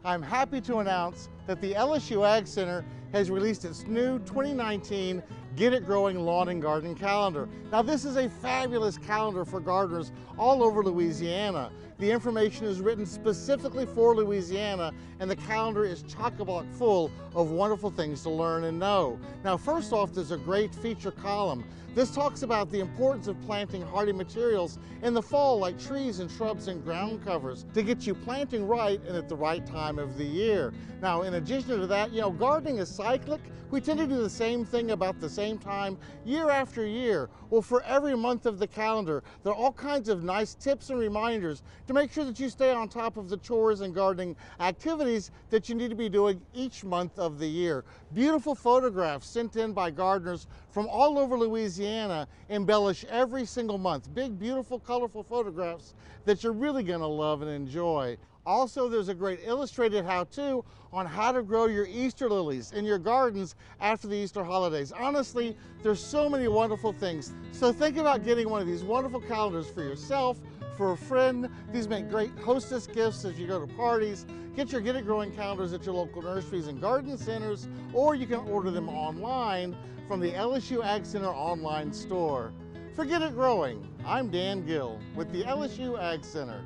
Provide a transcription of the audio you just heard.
I'm happy to announce that the LSU Ag Center has released its new 2019 Get It Growing Lawn and Garden Calendar. Now this is a fabulous calendar for gardeners all over Louisiana. The information is written specifically for Louisiana, and the calendar is chock-a-block full of wonderful things to learn and know. Now first off, there's a great feature column. This talks about the importance of planting hardy materials in the fall, like trees and shrubs and ground covers, to get you planting right and at the right time of the year. Now in addition to that, gardening is cyclic. We tend to do the same thing about the same time year after year. Well, for every month of the calendar, there are all kinds of nice tips and reminders to make sure that you stay on top of the chores and gardening activities that you need to be doing each month of the year. Beautiful photographs sent in by gardeners from all over Louisiana embellish every single month. Big, beautiful, colorful photographs that you're really going to love and enjoy. Also, there's a great illustrated how-to on how to grow your Easter lilies in your gardens after the Easter holidays. Honestly, there's so many wonderful things. So think about getting one of these wonderful calendars for yourself, for a friend. These make great hostess gifts as you go to parties. Get your Get It Growing calendars at your local nurseries and garden centers, or you can order them online from the LSU Ag Center online store. For Get It Growing, I'm Dan Gill with the LSU Ag Center.